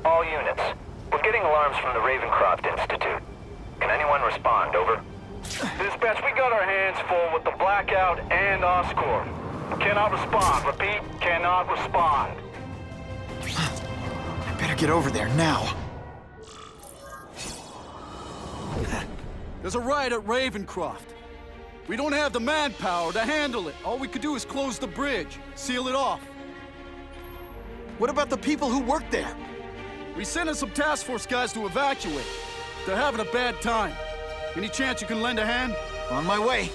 All units. We're getting alarms from the Ravencroft Institute. Can anyone respond? Over. Dispatch, we got our hands full with the Blackout and Oscorp. Cannot respond. Repeat, cannot respond. I better get over there now. There's a riot at Ravencroft. We don't have the manpower to handle it. All we could do is close the bridge, seal it off. What about the people who work there? We sent in some task force guys to evacuate. They're having a bad time. Any chance you can lend a hand? On my way.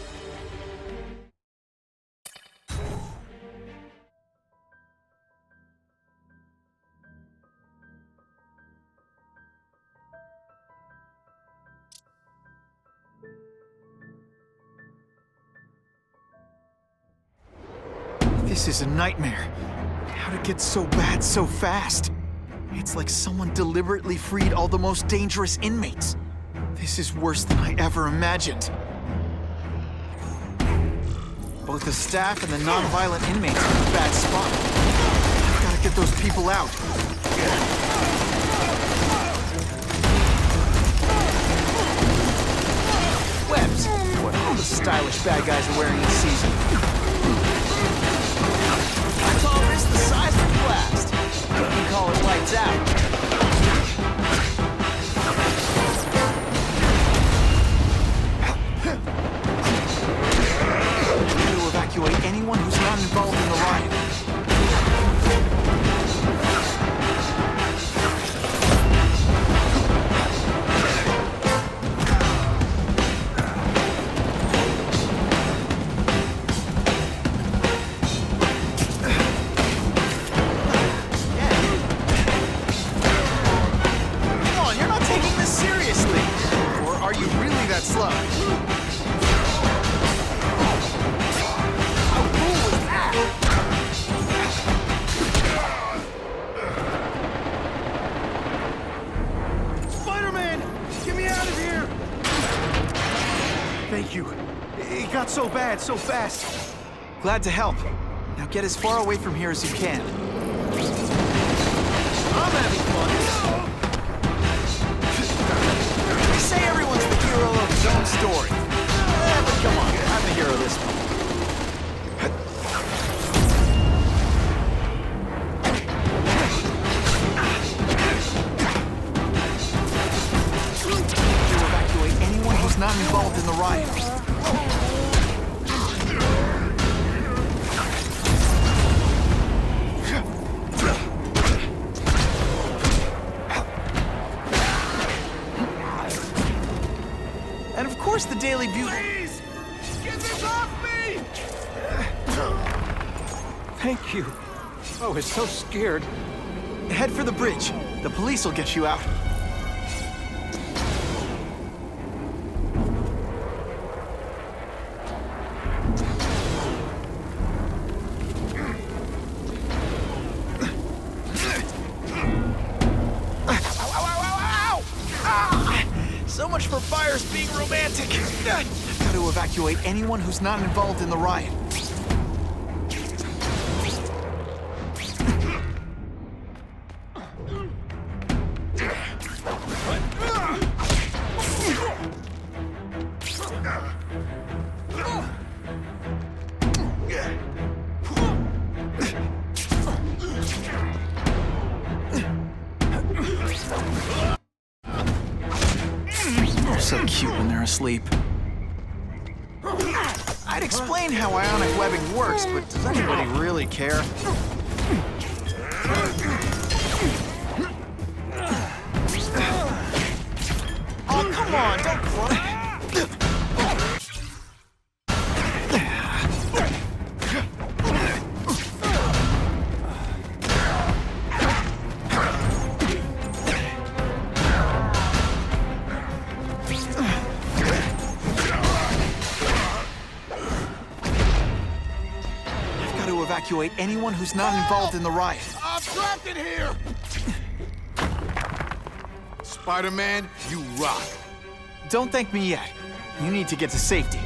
This is a nightmare. How'd it get so bad so fast? It's like someone deliberately freed all the most dangerous inmates. This is worse than I ever imagined. Both the staff and the non-violent inmates are in a bad spot. I've got to get those people out. Webs! What all the stylish bad guys are wearing this season. I call this the seismic blast. You can call it lights out. To evacuate anyone who's not involved in the riot. Slow. How cool was that? Spider-Man! Get me out of here! Thank you. It got so bad, so fast. Glad to help. Now get as far away from here as you can. I'm having fun. They say everyone's the hero of his own story. But come on, I'm the hero this one. To evacuate anyone who's not involved in the riot. And of course the Daily Bugle. Please! Get this off me! Thank you. I was so scared. Head for the bridge. The police will get you out. So much for fires being romantic. I've got to evacuate anyone who's not involved in the riot. They're so cute when they're asleep. I'd explain how ionic webbing works, but does anybody really care? Oh, come on, don't cry. Evacuate anyone who's not involved in the riot. I'm trapped in here! Spider-Man, you rock. Don't thank me yet. You need to get to safety.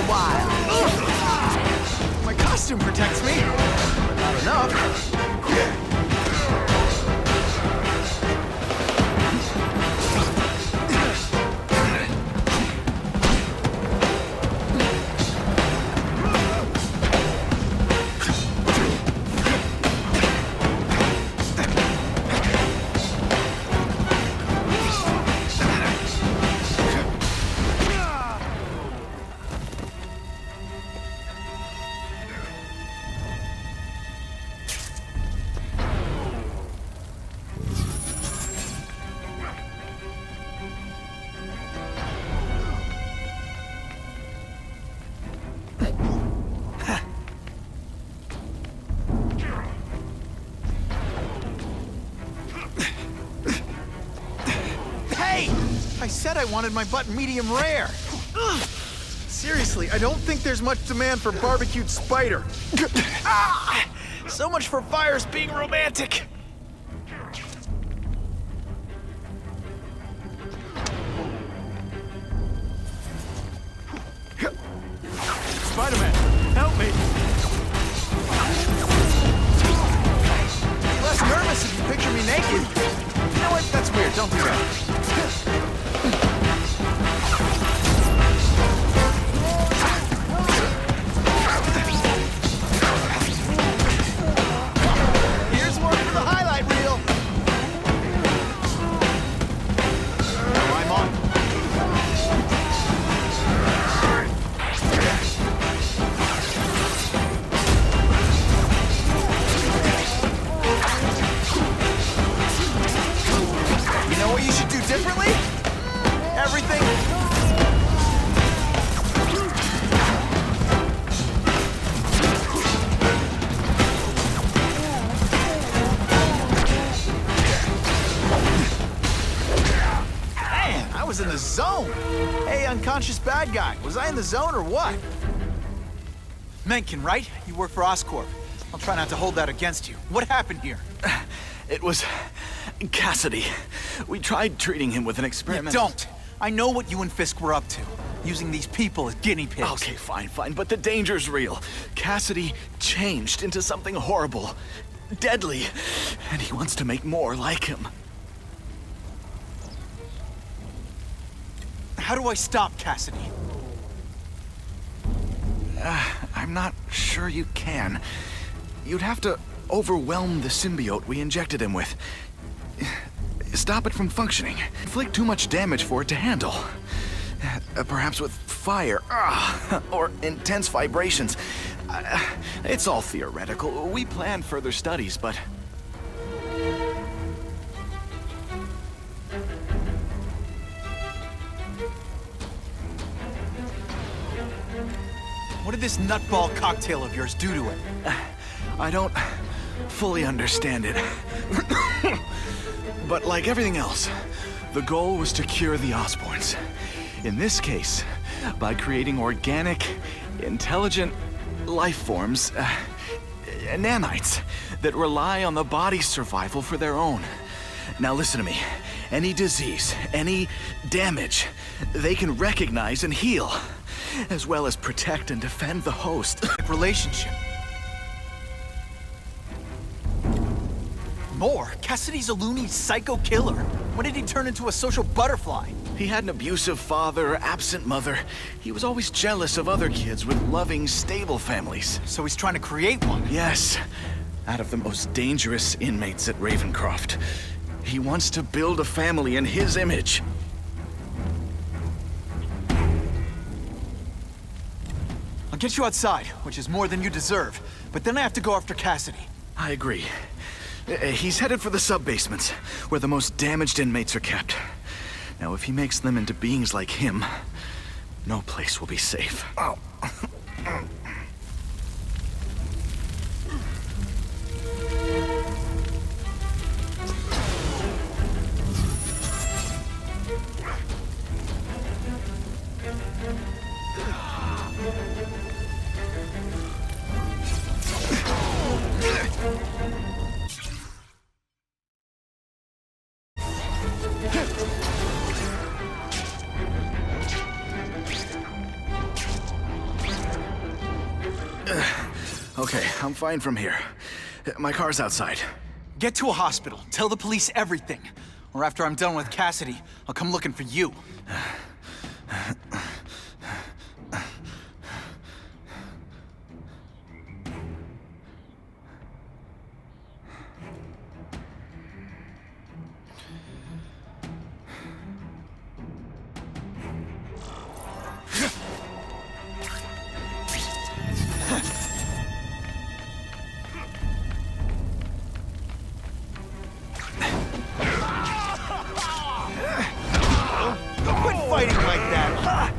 while. My costume protects me, but not enough. I said I wanted my butt medium rare. Ugh. Seriously, I don't think there's much demand for barbecued spider. Ah! So much for fires being romantic. Spider-Man, help me. Be less nervous if you picture me naked. You know what? That's weird. Don't do that. Here's one for the highlight reel. Now I'm on. You know what you should do differently? Everything. Man, I was in the zone. Hey, unconscious bad guy. Was I in the zone or what? Mencken, right? You work for Oscorp. I'll try not to hold that against you. What happened here? It was Cassidy. We tried treating him with an experiment. Don't. I know what you and Fisk were up to. Using these people as guinea pigs. Okay, fine, but the danger's real. Cassidy changed into something horrible, deadly, and he wants to make more like him. How do I stop Cassidy? I'm not sure you can. You'd have to overwhelm the symbiote we injected him with. Stop it from functioning. Inflict too much damage for it to handle. Perhaps with fire, or intense vibrations. It's all theoretical. We plan further studies, but... What did this nutball cocktail of yours do to it? I don't fully understand it. But like everything else, the goal was to cure the Osborns. In this case, by creating organic, intelligent life forms, nanites, that rely on the body's survival for their own. Now listen to me. Any disease, any damage, they can recognize and heal, as well as protect and defend the host. Relationship. More? Cassidy's a loony psycho killer. When did he turn into a social butterfly? He had an abusive father, absent mother. He was always jealous of other kids with loving, stable families. So he's trying to create one? Yes, out of the most dangerous inmates at Ravencroft. He wants to build a family in his image. I'll get you outside, which is more than you deserve. But then I have to go after Cassidy. I agree. He's headed for the sub-basements, where the most damaged inmates are kept. Now, if he makes them into beings like him, no place will be safe. Oh. Okay, I'm fine from here. My car's outside. Get to a hospital. Tell the police everything. Or after I'm done with Cassidy, I'll come looking for you. Quit fighting like that!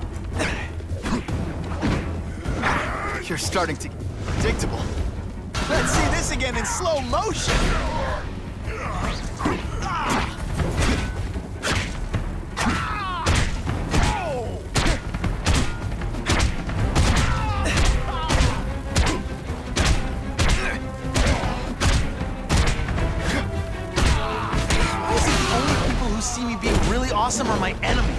You're starting to get predictable. Let's see this again in slow motion! See me being really awesome are my enemies.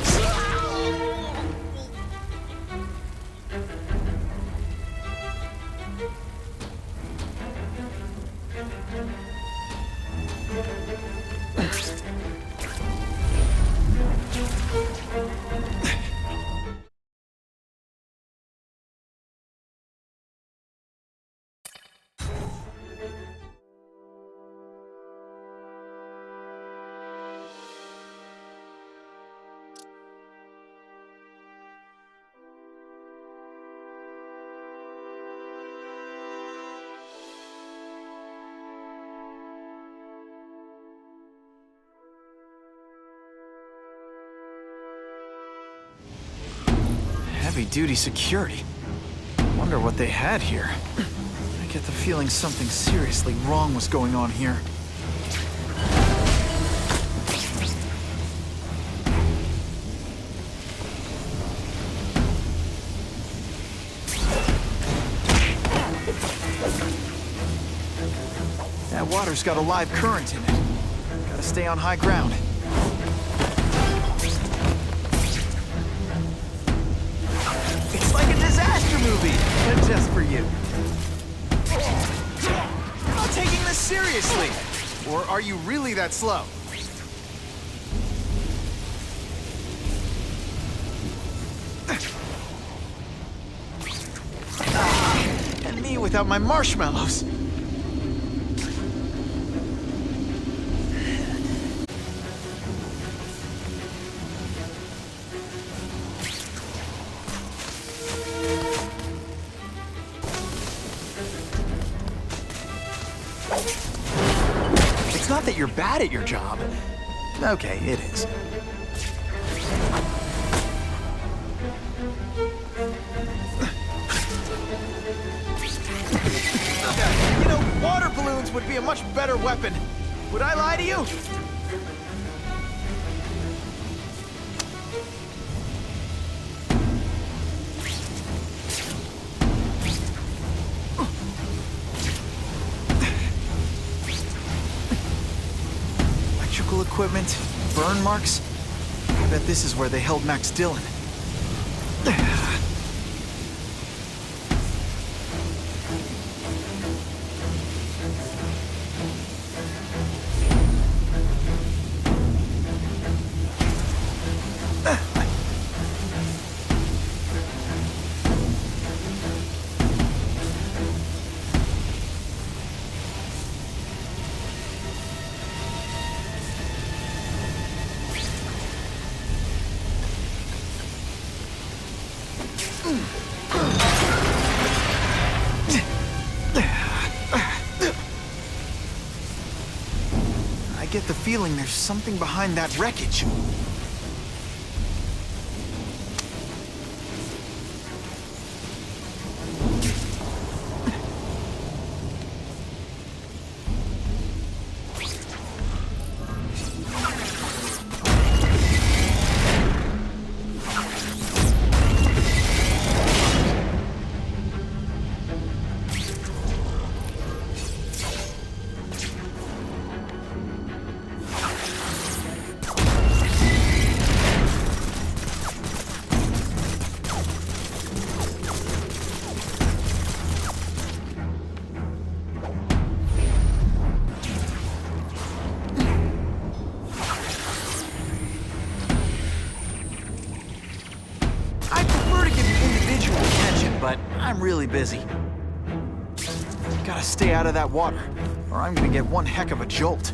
Heavy-duty security. Wonder what they had here. I get the feeling something seriously wrong was going on here. That water's got a live current in it. Gotta stay on high ground. It's like a disaster movie, but just for you. You're not taking this seriously. Or are you really that slow? And me without my marshmallows. It's not that you're bad at your job. Okay, it is. You know, water balloons would be a much better weapon. Would I lie to you? Electrical equipment, burn marks. I bet this is where they held Max Dillon. I get the feeling there's something behind that wreckage. but I'm really busy. Gotta stay out of that water, or I'm gonna get one heck of a jolt.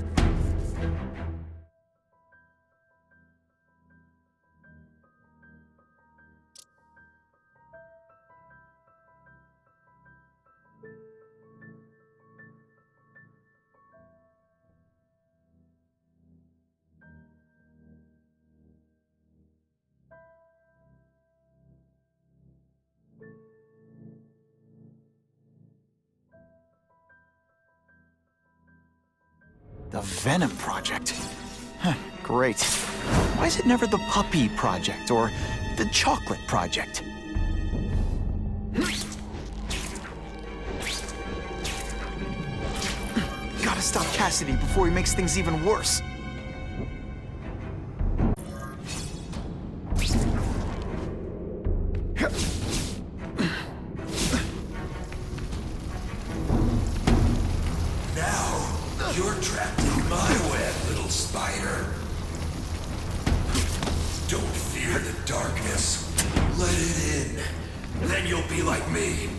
The Venom Project? Huh, great. Why is it never the Puppy Project or the Chocolate Project? Gotta stop Cassidy before he makes things even worse. You're trapped in my web, little spider. Don't fear the darkness. Let it in. Then you'll be like me.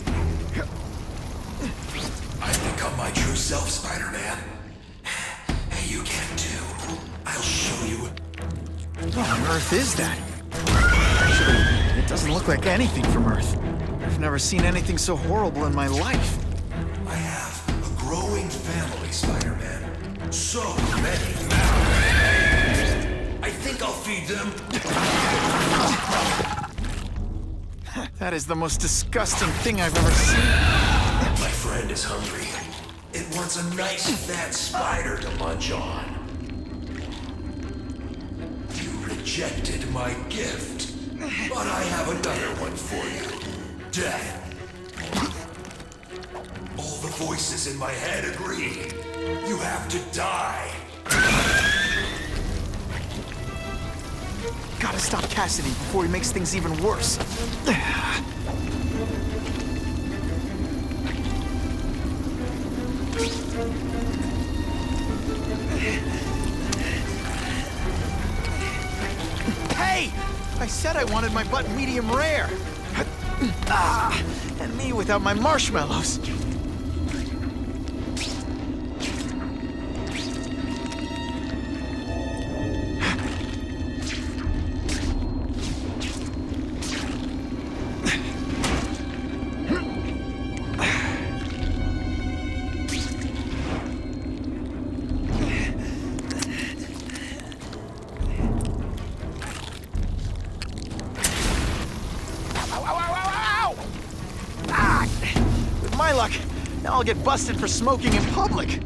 I've become my true self, Spider-Man. Hey, you can too. I'll show you. What on earth is that? Actually, it doesn't look like anything from Earth. I've never seen anything so horrible in my life. I have a growing family, Spider-Man. So many mouths. I think I'll feed them. That is the most disgusting thing I've ever seen. My friend is hungry. It wants a nice fat spider to munch on. You rejected my gift, but I have another one for you. Death. All the voices in my head agree. You have to die. Gotta stop Cassidy before he makes things even worse. Hey! I said I wanted my butt medium rare. And me without my marshmallows. My luck, now I'll get busted for smoking in public.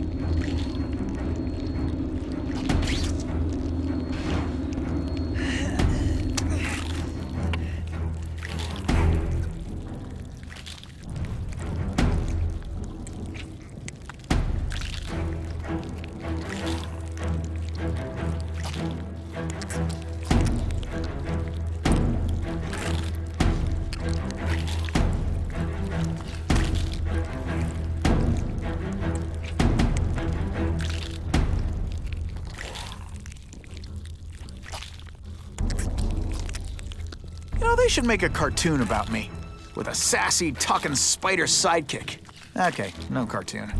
You know, they should make a cartoon about me, with a sassy, talking spider sidekick. Okay, no cartoon.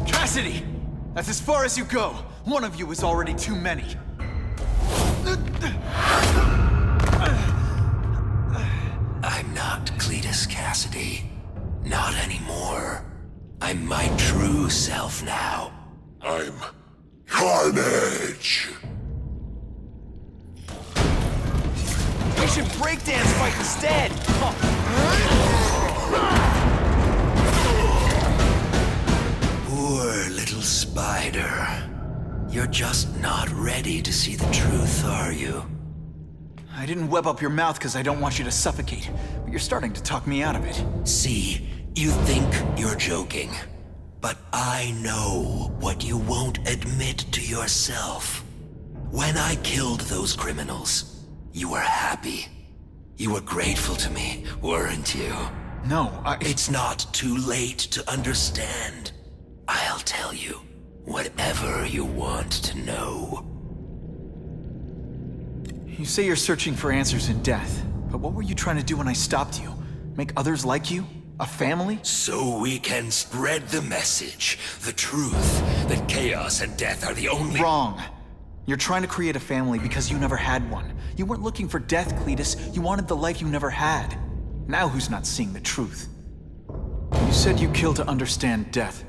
Cassidy! That's as far as you go. One of you is already too many. I'm not Cletus Cassidy. Not anymore. I'm my true self now. I'm Carnage. We should breakdance fight instead! Poor little spider. You're just not ready to see the truth, are you? I didn't web up your mouth because I don't want you to suffocate, but you're starting to talk me out of it. See, you think you're joking. But I know what you won't admit to yourself. When I killed those criminals, you were happy. You were grateful to me, weren't you? No, It's not too late to understand. I'll tell you whatever you want to know. You say you're searching for answers in death, but what were you trying to do when I stopped you? Make others like you? A family? So we can spread the message, the truth, that chaos and death are the only— Wrong. You're trying to create a family because you never had one. You weren't looking for death, Cletus. You wanted the life you never had. Now who's not seeing the truth? You said you killed to understand death.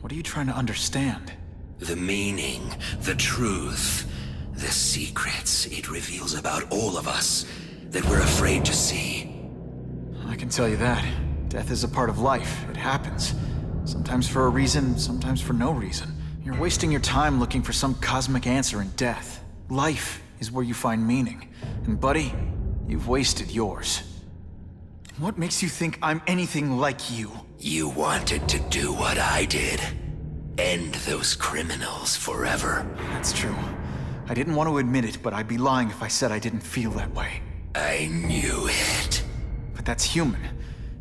What are you trying to understand? The meaning, the truth, the secrets it reveals about all of us that we're afraid to see. I can tell you that. Death is a part of life. It happens. Sometimes for a reason, sometimes for no reason. You're wasting your time looking for some cosmic answer in death. Life is where you find meaning. And buddy, you've wasted yours. What makes you think I'm anything like you? You wanted to do what I did. End those criminals forever. That's true. I didn't want to admit it, but I'd be lying if I said I didn't feel that way. I knew it. But that's human.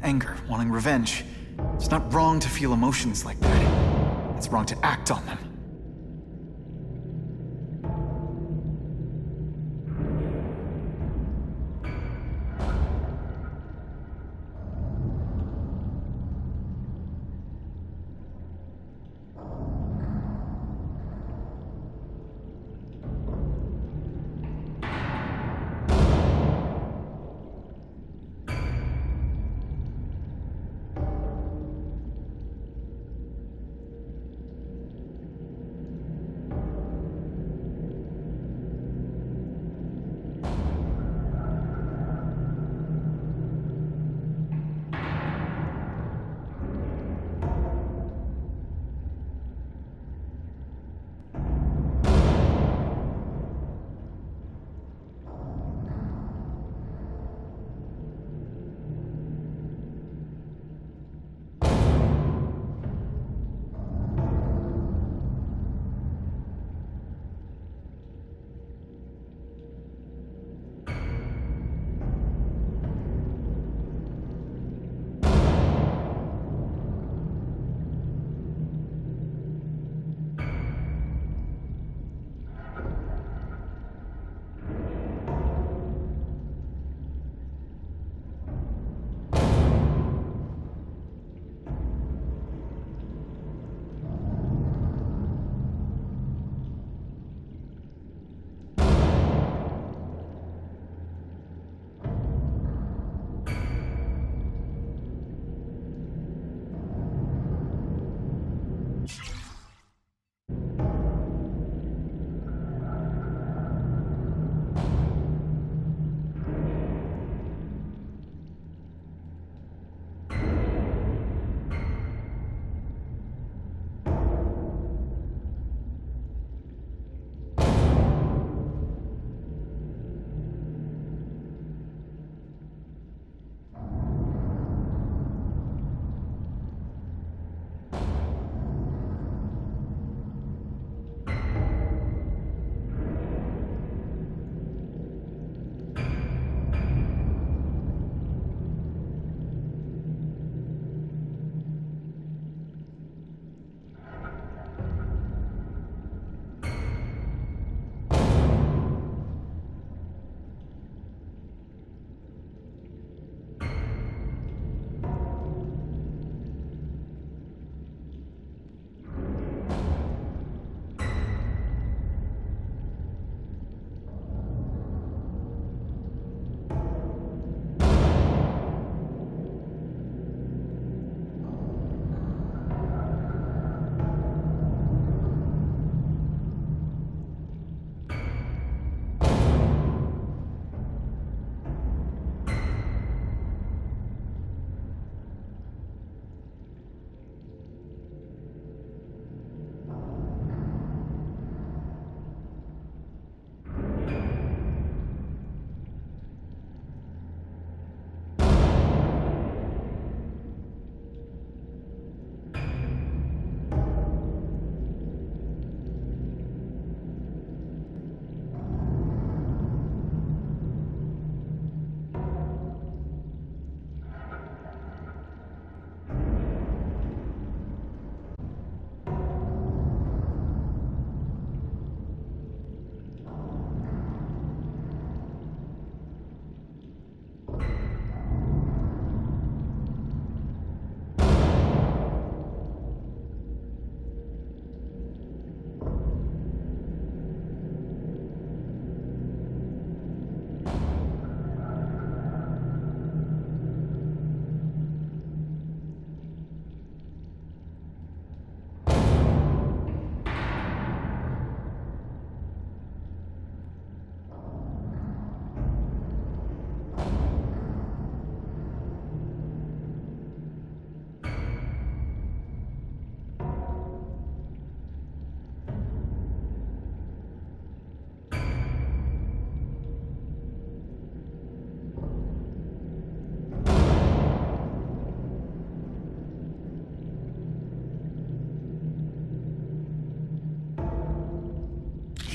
Anger, wanting revenge. It's not wrong to feel emotions like that. It's wrong to act on them.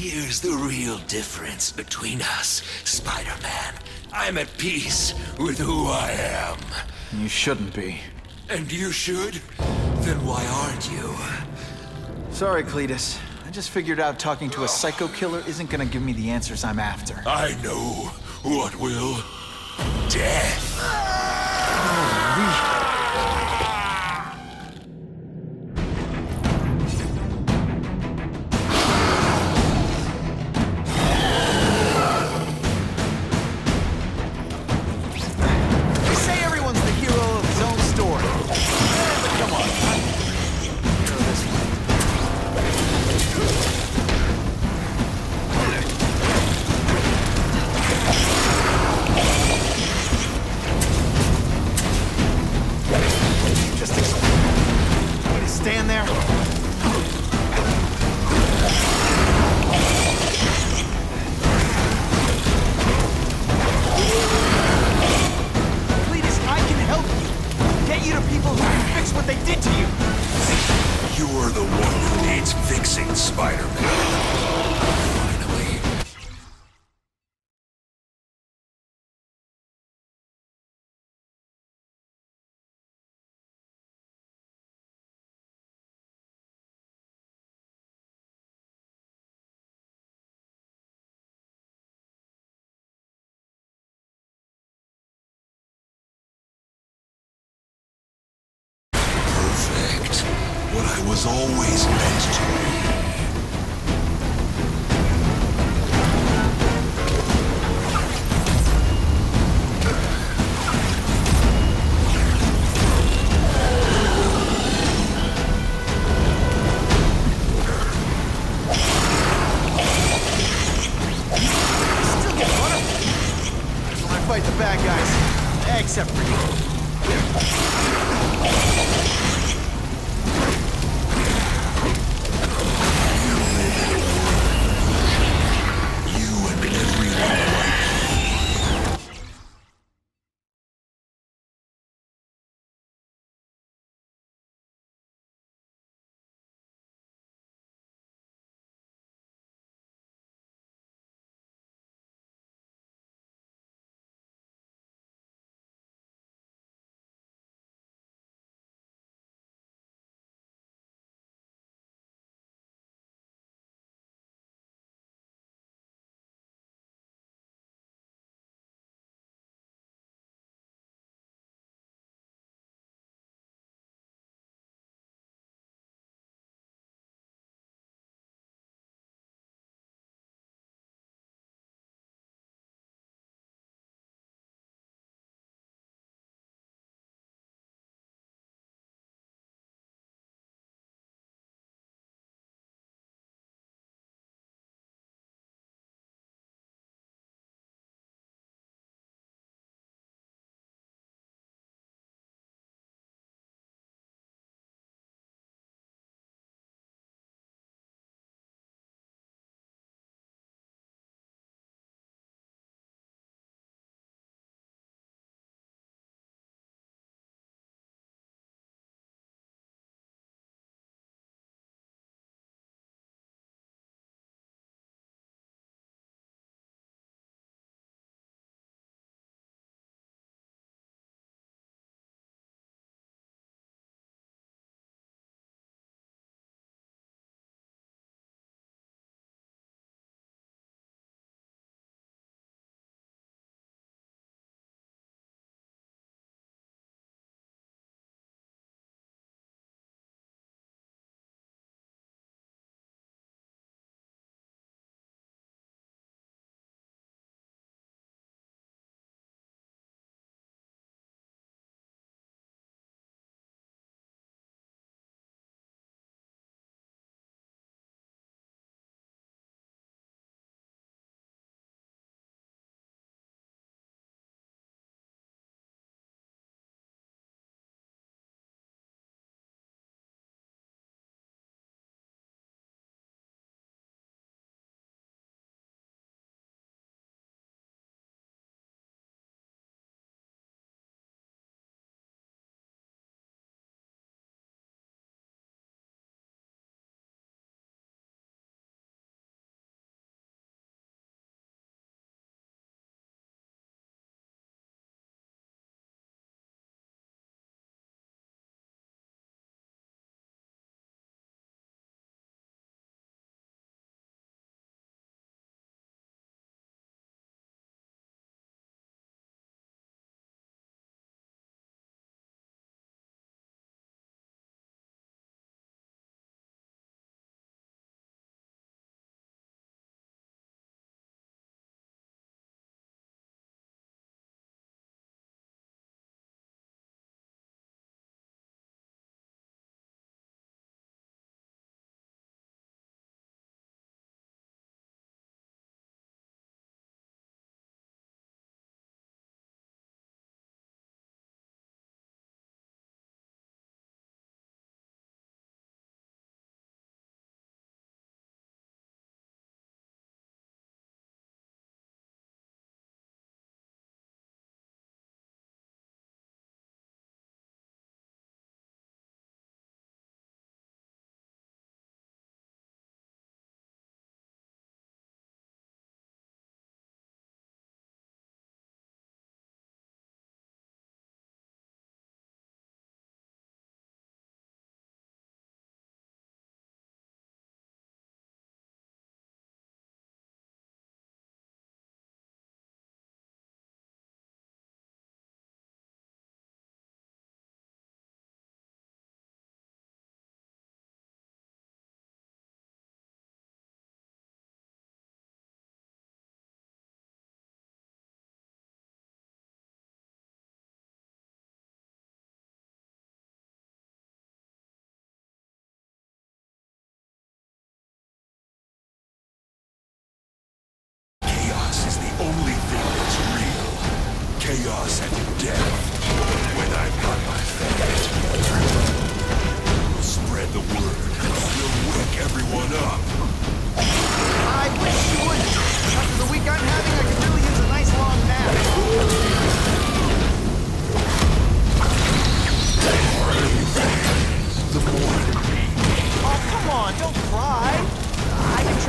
Here's the real difference between us, Spider-Man. I'm at peace with who I am. You shouldn't be. And you should? Then why aren't you? Sorry, Cletus. I just figured out talking to a psycho killer isn't gonna give me the answers I'm after. I know what will. Death. They say everyone's the hero of his own story. But come on, I'm the hero of this one. Just stand there. Cletus, I can help you. Get you to people who can fix what they did to you. You're the one who needs fixing, Spider-Man. Perfect. What I was always meant to be. Still get one of them. When I fight the bad guys. Except for you.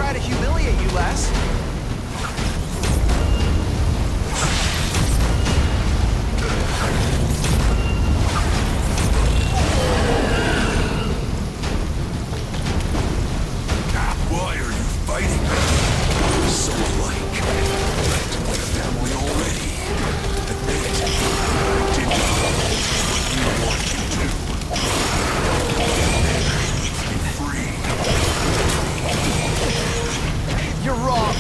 try to humiliate you less. Why are you fighting me? We're so alike. We're a family already. Admit it. I did not what you want to do. Free. You're wrong.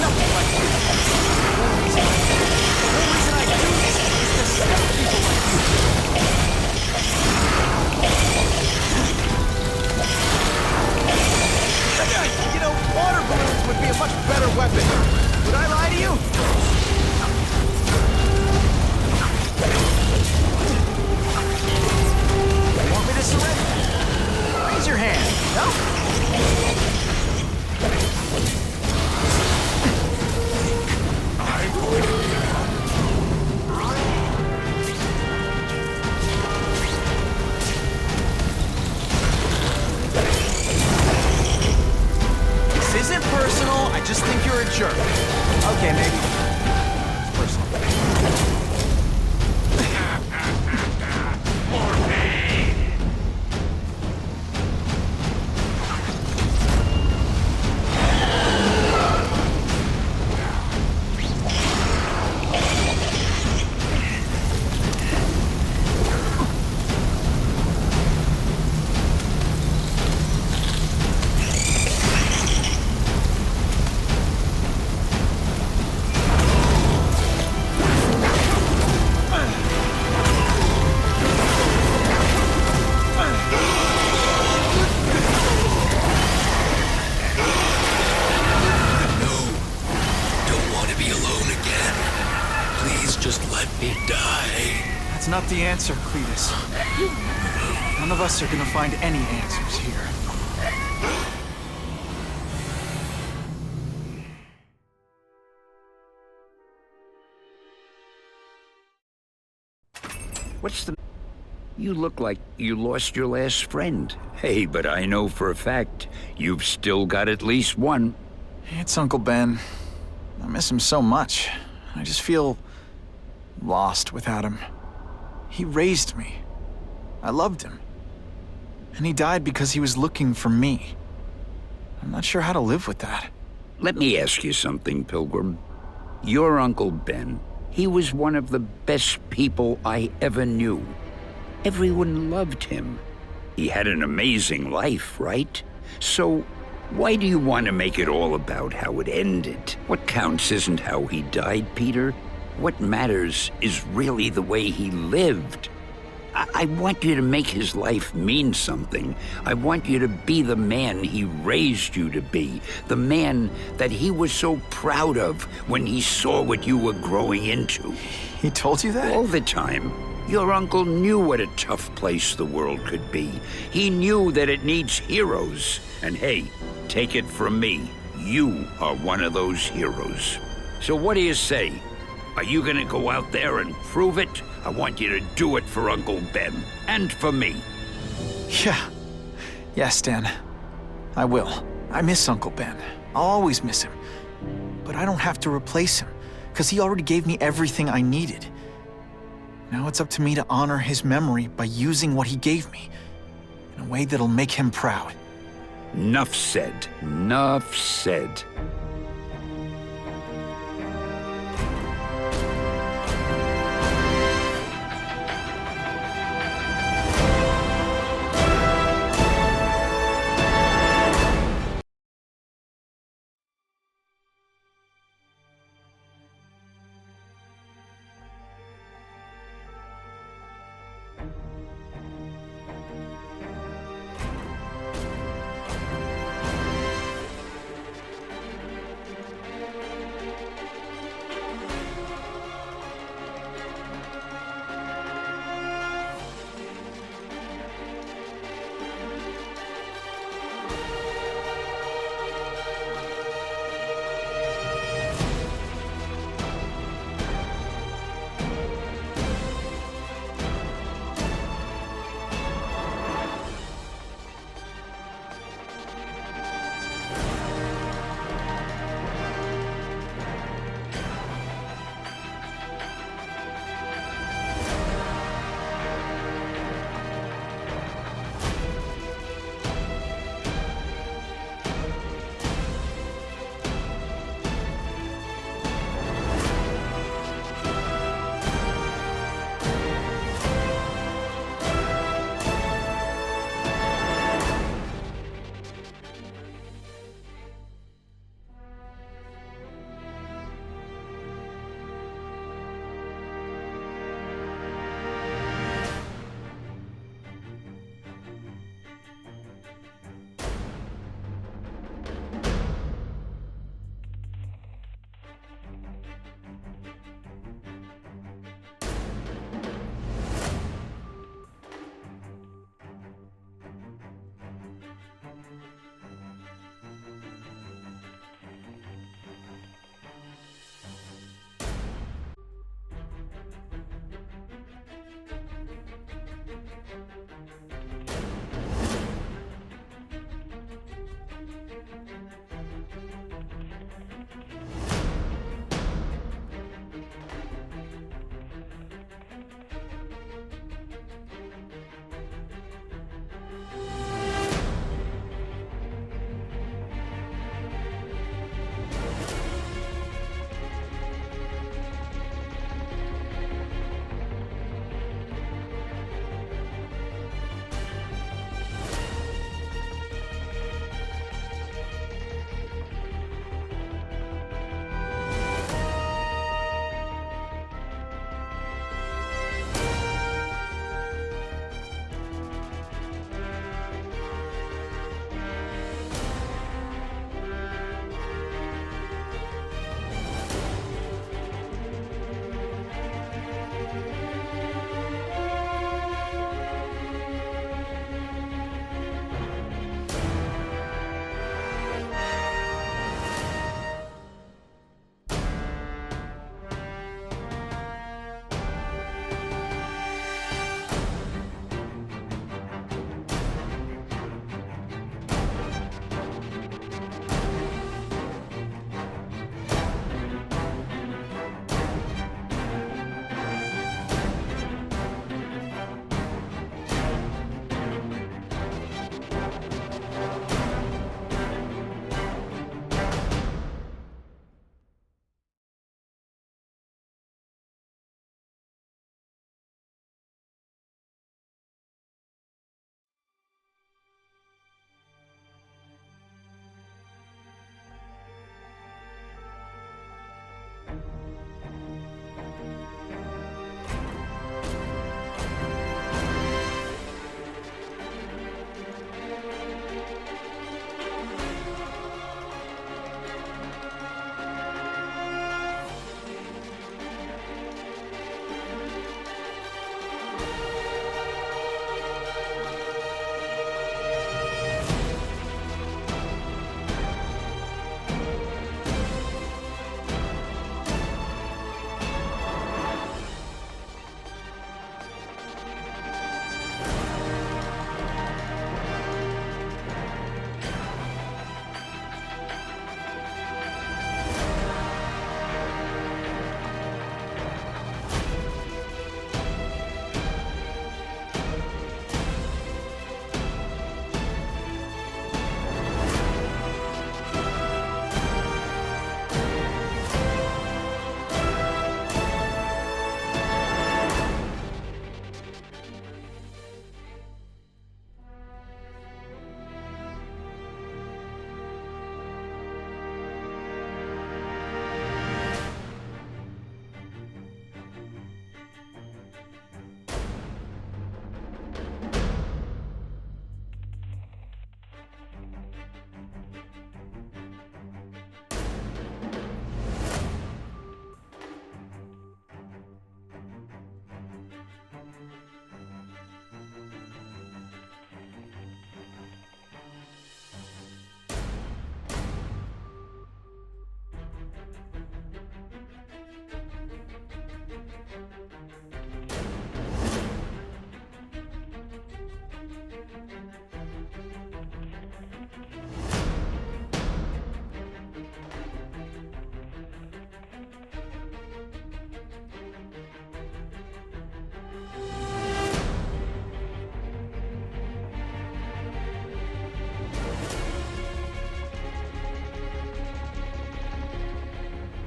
Nothing like you. The whole reason I do this is to stop people like you. You know, water balloons would be a much better weapon. Would I lie to you? You want me to surrender? Raise your hand. No? I'm going to give up. This isn't personal. I just think you're a jerk. Okay, maybe. It's personal. Don't want to be alone again. Please just let me die. That's not the answer, Cletus. None of us are gonna find any answers here. What's the... You look like you lost your last friend. Hey, but I know for a fact you've still got at least one. It's Uncle Ben. I miss him so much. I just feel lost without him. He raised me. I loved him. And he died because he was looking for me. I'm not sure how to live with that. Let me ask you something, Pilgrim. Your Uncle Ben, he was one of the best people I ever knew. Everyone loved him. He had an amazing life, right? So, why do you want to make it all about how it ended? What counts isn't how he died, Peter. What matters is really the way he lived. I want you to make his life mean something. I want you to be the man he raised you to be. The man that he was so proud of when he saw what you were growing into. He told you that? All the time. Your uncle knew what a tough place the world could be. He knew that it needs heroes. And hey, take it from me, you are one of those heroes. So what do you say? Are you gonna go out there and prove it? I want you to do it for Uncle Ben, and for me. Yeah. Yes, Dan. I will. I miss Uncle Ben. I'll always miss him. But I don't have to replace him, because he already gave me everything I needed. Now it's up to me to honor his memory by using what he gave me, in a way that'll make him proud. Nuff said. Nuff said.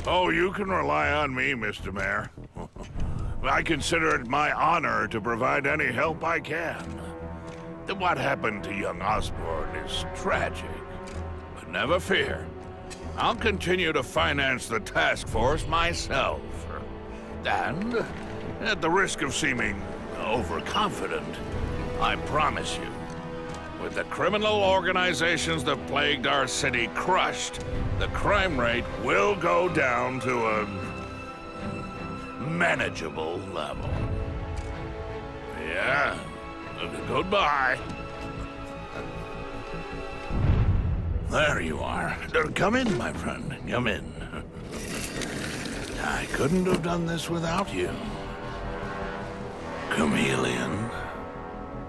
Oh, you can rely on me, Mr. Mayor. I consider it my honor to provide any help I can. What happened to young Osborn is tragic. But never fear. I'll continue to finance the task force myself. And, at the risk of seeming overconfident, I promise you, with the criminal organizations that plagued our city crushed, the crime rate will go down to a manageable level. Yeah, goodbye. There you are. Come in, my friend. Come in. I couldn't have done this without you. Chameleon.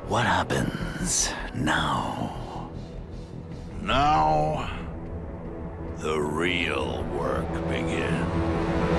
What happens now? Now, the real work begins.